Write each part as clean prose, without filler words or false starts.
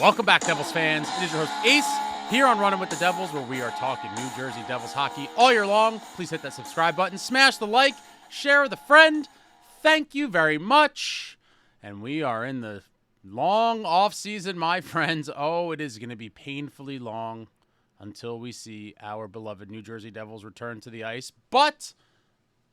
Welcome back, Devils fans. It is your host, Ace, here on Running with the Devils, where we are talking New Jersey Devils hockey all year long. Please hit that subscribe button, smash the like, share with a friend. Thank you very much. And we are in the long off-season, my friends. Oh, it is going to be painfully long until we see our beloved New Jersey Devils return to the ice. But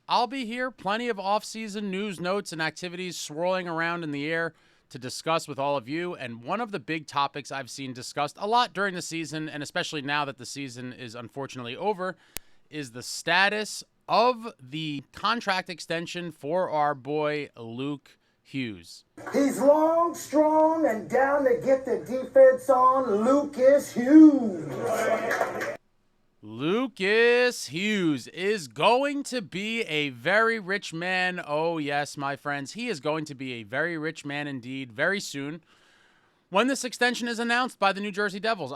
I'll be here. Plenty of off-season news, notes, and activities swirling around in the air to discuss with all of you. And one of the big topics I've seen discussed a lot during the season, and especially now that the season is unfortunately over, is the status of the contract extension for our boy Luke Hughes. He's long, strong, and down to get the defense on. Luke Hughes. Luke Hughes is going to be a very rich man. Oh, yes, my friends. He is going to be a very rich man indeed very soon when this extension is announced by the New Jersey Devils.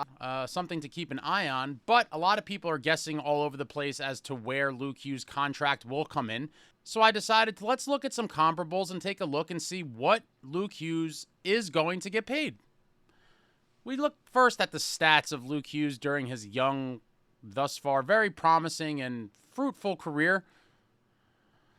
Something to keep an eye on, but a lot of people are guessing all over the place as to where Luke Hughes' contract will come in. So I decided let's look at some comparables and take a look and see what Luke Hughes is going to get paid. We look first at the stats of Luke Hughes during his young, thus far, very promising and fruitful career.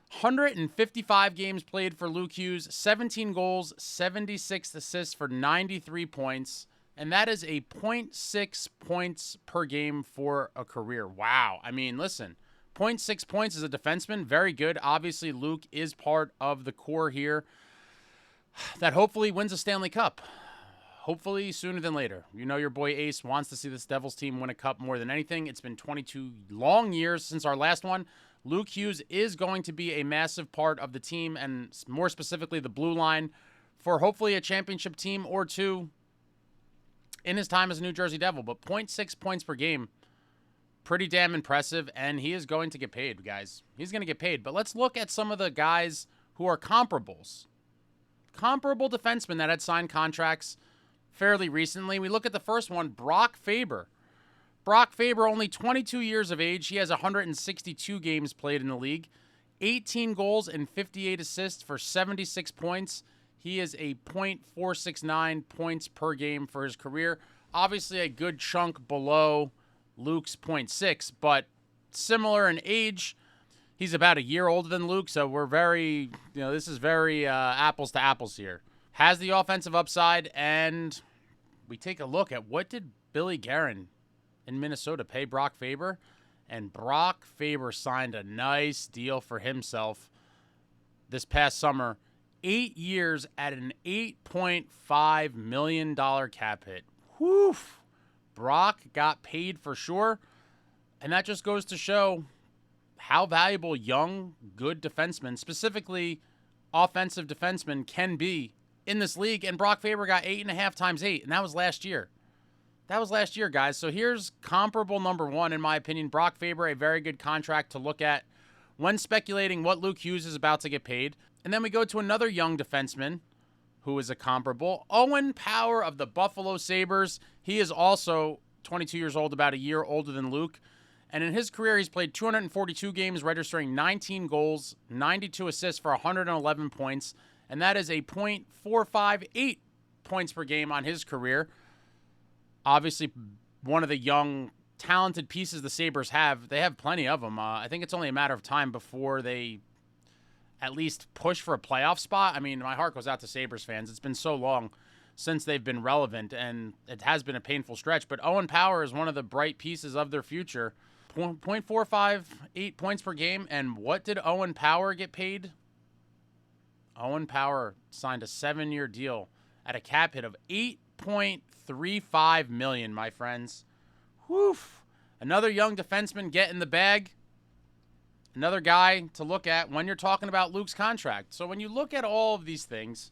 155 games played for Luke Hughes, 17 goals, 76 assists for 93 points, and that is a 0.6 points per game for a career. Wow. I mean, listen, 0.6 points as a defenseman, very good. Obviously, Luke is part of the core here that hopefully wins a Stanley Cup. Hopefully sooner than later. You know your boy Ace wants to see this Devils team win a cup more than anything. It's been 22 long years since our last one. Luke Hughes is going to be a massive part of the team, and more specifically the blue line, for hopefully a championship team or two in his time as a New Jersey Devil. But 0.6 points per game, pretty damn impressive, and he is going to get paid, guys. He's going to get paid. But let's look at some of the guys who are comparables. Comparable defensemen that had signed contracts fairly recently. We look at the first one, Brock Faber. Brock Faber, only 22 years of age. He has 162 games played in the league, 18 goals and 58 assists for 76 points. He is a .469 points per game for his career. Obviously a good chunk below Luke's 0.6, but similar in age. He's about a year older than Luke, so we're this is very apples to apples here. Has the offensive upside, and we take a look at what did Billy Guerin in Minnesota pay Brock Faber, and Brock Faber signed a nice deal for himself this past summer. 8 years at an $8.5 million cap hit. Whew. Brock got paid for sure, and that just goes to show how valuable young, good defensemen, specifically offensive defensemen, can be in this league. And Brock Faber got 8.5 times 8, and that was last year. That was last year, guys. So here's comparable number one, in my opinion. Brock Faber, a very good contract to look at when speculating what Luke Hughes is about to get paid. And then we go to another young defenseman who is a comparable, Owen Power of the Buffalo Sabres. He is also 22 years old, about a year older than Luke. And in his career, he's played 242 games, registering 19 goals, 92 assists for 111 points. And that is a .458 points per game on his career. Obviously, one of the young, talented pieces the Sabres have. They have plenty of them. I think it's only a matter of time before they at least push for a playoff spot. I mean, my heart goes out to Sabres fans. It's been so long since they've been relevant, and it has been a painful stretch. But Owen Power is one of the bright pieces of their future. .458 points per game. And what did Owen Power get paid? Owen Power signed a 7-year deal at a cap hit of $8.35 million, my friends. Whew. Another young defenseman getting the bag. Another guy to look at when you're talking about Luke's contract. So when you look at all of these things,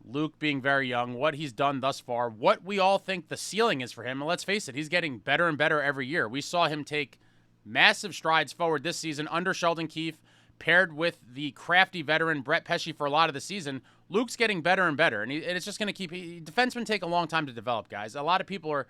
Luke being very young, what he's done thus far, what we all think the ceiling is for him, and let's face it, he's getting better and better every year. We saw him take massive strides forward this season under Sheldon Keefe, paired with the crafty veteran Brett Pesce for a lot of the season. Luke's getting better and better, and it's just going to keep. Defensemen take a long time to develop, guys. A lot of people are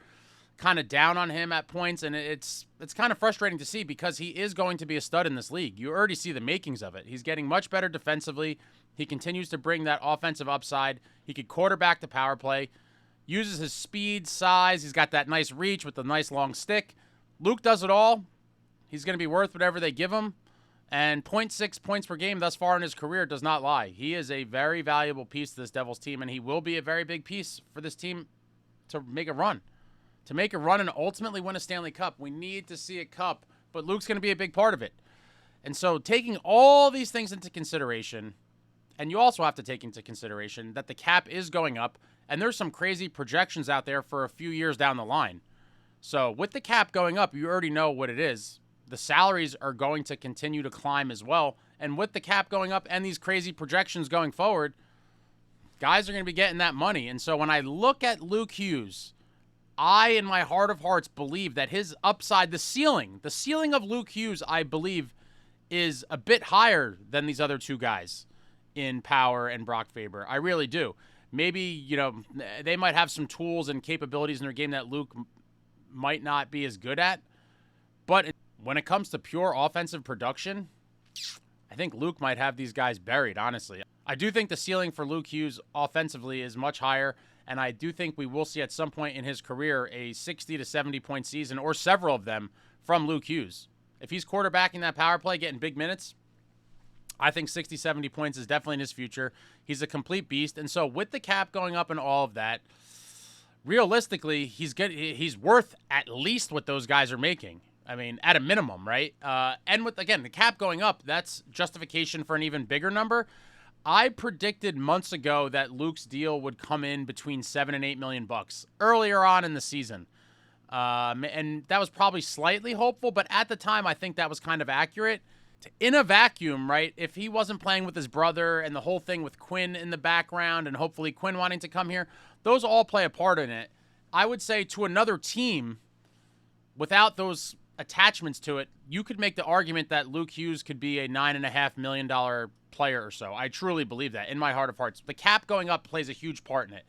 kind of down on him at points, and it's kind of frustrating to see because he is going to be a stud in this league. You already see the makings of it. He's getting much better defensively. He continues to bring that offensive upside. He could quarterback the power play. uses his speed, size. He's got that nice reach with the nice long stick. Luke does it all. He's going to be worth whatever they give him. And 0.6 points per game thus far in his career does not lie. He is a very valuable piece to this Devils team, and he will be a very big piece for this team to make a run. To make a run and ultimately win a Stanley Cup. We need to see a cup, but Luke's going to be a big part of it. And so taking all these things into consideration, and you also have to take into consideration that the cap is going up, and there's some crazy projections out there for a few years down the line. So with the cap going up, you already know what it is. The salaries are going to continue to climb as well. And with the cap going up and these crazy projections going forward, guys are going to be getting that money. And so when I look at Luke Hughes, I, in my heart of hearts, believe that his upside, the ceiling of Luke Hughes, I believe, is a bit higher than these other two guys in Power and Brock Faber. I really do. Maybe, they might have some tools and capabilities in their game that Luke might not be as good at. But when it comes to pure offensive production, I think Luke might have these guys buried, honestly. I do think the ceiling for Luke Hughes offensively is much higher, and I do think we will see at some point in his career a 60 to 70-point season, or several of them, from Luke Hughes. If he's quarterbacking that power play, getting big minutes, I think 60, 70 points is definitely in his future. He's a complete beast, and so with the cap going up and all of that, realistically, he's worth at least what those guys are making. I mean, at a minimum, right? And with, again, the cap going up, that's justification for an even bigger number. I predicted months ago that Luke's deal would come in between $7 and $8 million earlier on in the season. And that was probably slightly hopeful, but at the time, I think that was kind of accurate. In a vacuum, right, if he wasn't playing with his brother and the whole thing with Quinn in the background and hopefully Quinn wanting to come here, those all play a part in it. I would say to another team, without those attachments to it, you could make the argument that Luke Hughes could be a $9.5 million player or so. I truly believe that in my heart of hearts. The cap going up plays a huge part in it.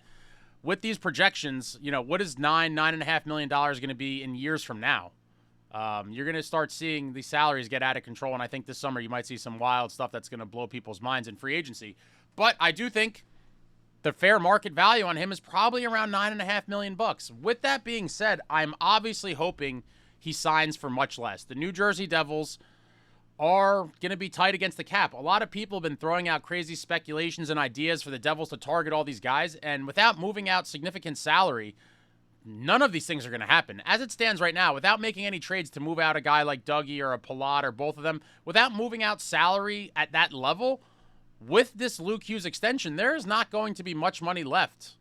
With these projections, what is $9.5 million going to be in years from now? You're going to start seeing the salaries get out of control, and I think this summer you might see some wild stuff that's going to blow people's minds in free agency. But I do think the fair market value on him is probably around $9.5 million. With that being said, I'm obviously hoping he signs for much less. The New Jersey Devils are going to be tight against the cap. A lot of people have been throwing out crazy speculations and ideas for the Devils to target all these guys, and without moving out significant salary, none of these things are going to happen. As it stands right now, without making any trades to move out a guy like Dougie or a Palat or both of them, without moving out salary at that level, with this Luke Hughes extension, there is not going to be much money left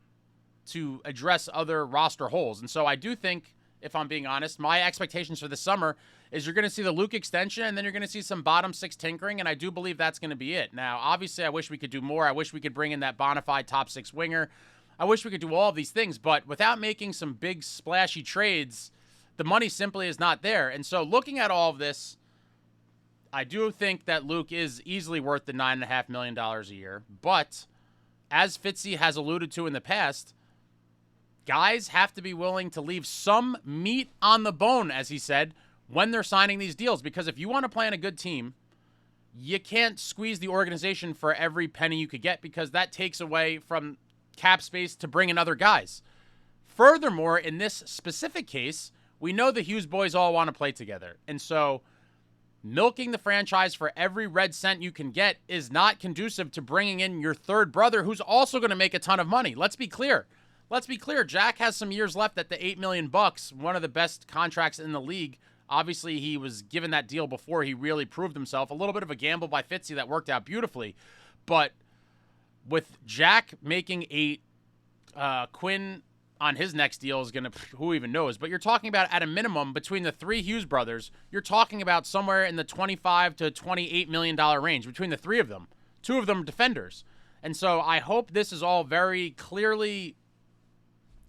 to address other roster holes. And so I do think, if I'm being honest, my expectations for this summer is you're going to see the Luke extension, and then you're going to see some bottom six tinkering, and I do believe that's going to be it. Now, obviously, I wish we could do more. I wish we could bring in that bona fide top six winger. I wish we could do all of these things, but without making some big splashy trades, the money simply is not there. And so looking at all of this, I do think that Luke is easily worth the $9.5 million a year. But as Fitzy has alluded to in the past, guys have to be willing to leave some meat on the bone, as he said, when they're signing these deals. Because if you want to play on a good team, you can't squeeze the organization for every penny you could get, because that takes away from cap space to bring in other guys. Furthermore, in this specific case, we know the Hughes boys all want to play together. And so milking the franchise for every red cent you can get is not conducive to bringing in your third brother, who's also going to make a ton of money. Let's be clear. Jack has some years left at the $8 million, one of the best contracts in the league. Obviously, he was given that deal before he really proved himself. A little bit of a gamble by Fitzy that worked out beautifully. But with Jack making $8, Quinn on his next deal is going to, who even knows? But you're talking about, at a minimum, between the three Hughes brothers, you're talking about somewhere in the $25 to $28 million range between the three of them. Two of them defenders. And so I hope this is all very clearly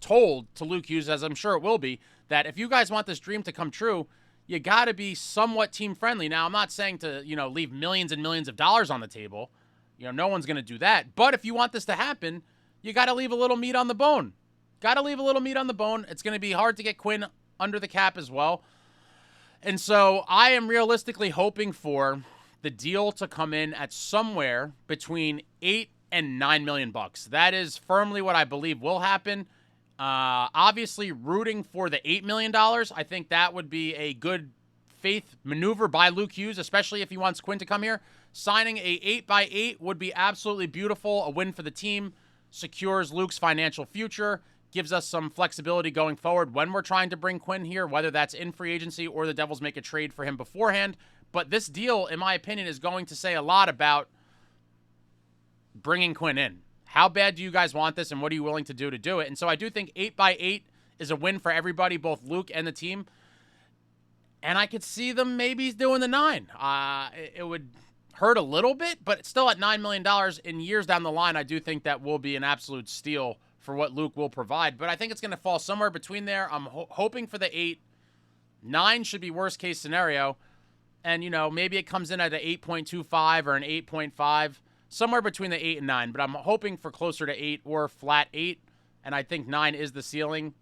told to Luke Hughes, as I'm sure it will be, that if you guys want this dream to come true, you got to be somewhat team friendly. Now, I'm not saying to, leave millions and millions of dollars on the table. No one's going to do that. But if you want this to happen, you got to leave a little meat on the bone. It's going to be hard to get Quinn under the cap as well. And so I am realistically hoping for the deal to come in at somewhere between $8 and $9 million. That is firmly what I believe will happen. Obviously, rooting for the $8 million. I think that would be a good faith maneuver by Luke Hughes, especially if he wants Quinn to come here. Signing a 8x8 would be absolutely beautiful. A win for the team, secures Luke's financial future, gives us some flexibility going forward when we're trying to bring Quinn here, whether that's in free agency or the Devils make a trade for him beforehand. But this deal, in my opinion, is going to say a lot about bringing Quinn in. How bad do you guys want this, and what are you willing to do it? And so I do think 8x8 is a win for everybody, both Luke and the team. And I could see them maybe doing the 9. It would hurt a little bit, but still at $9 million in years down the line, I do think that will be an absolute steal for what Luke will provide. But I think it's going to fall somewhere between there. I'm hoping for the 8. 9 should be worst case scenario. And, you know, maybe it comes in at an 8.25 or an 8.5, somewhere between the 8 and 9. But I'm hoping for closer to 8 or flat 8. And I think 9 is the ceiling,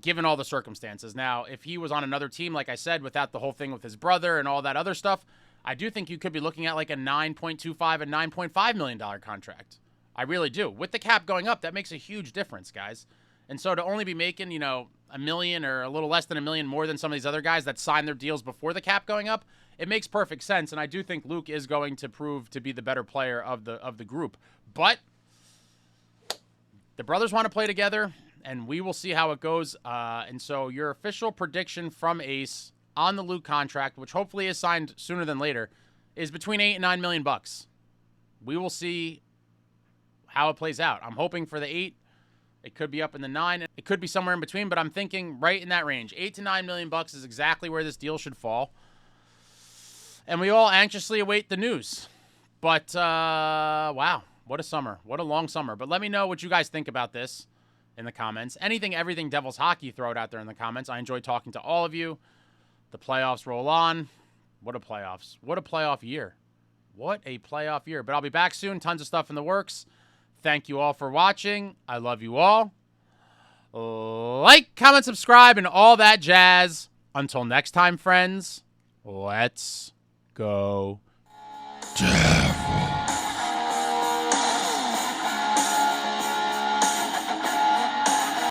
given all the circumstances. Now, if he was on another team, like I said, without the whole thing with his brother and all that other stuff, I do think you could be looking at like a $9.25 and $9.5 million contract. I really do. With the cap going up, that makes a huge difference, guys. And so to only be making, you know, $1 million or a little less than $1 million more than some of these other guys that signed their deals before the cap going up, it makes perfect sense. And I do think Luke is going to prove to be the better player of the group. But the brothers want to play together, and we will see how it goes. And so your official prediction from Ace on the Luke contract, which hopefully is signed sooner than later, is between $8 and $9 million bucks. We will see how it plays out. I'm hoping for the 8. It could be up in the 9. It could be somewhere in between, but I'm thinking right in that range. 8 to 9 million bucks is exactly where this deal should fall. And we all anxiously await the news. But, wow, what a summer. What a long summer. But let me know what you guys think about this in the comments. Anything, everything Devils hockey, throw it out there in the comments. I enjoy talking to all of you. The playoffs roll on. What a playoffs. What a playoff year. What a playoff year. But I'll be back soon. Tons of stuff in the works. Thank you all for watching. I love you all. Like, comment, subscribe, and all that jazz. Until next time, friends, let's go. Jazz.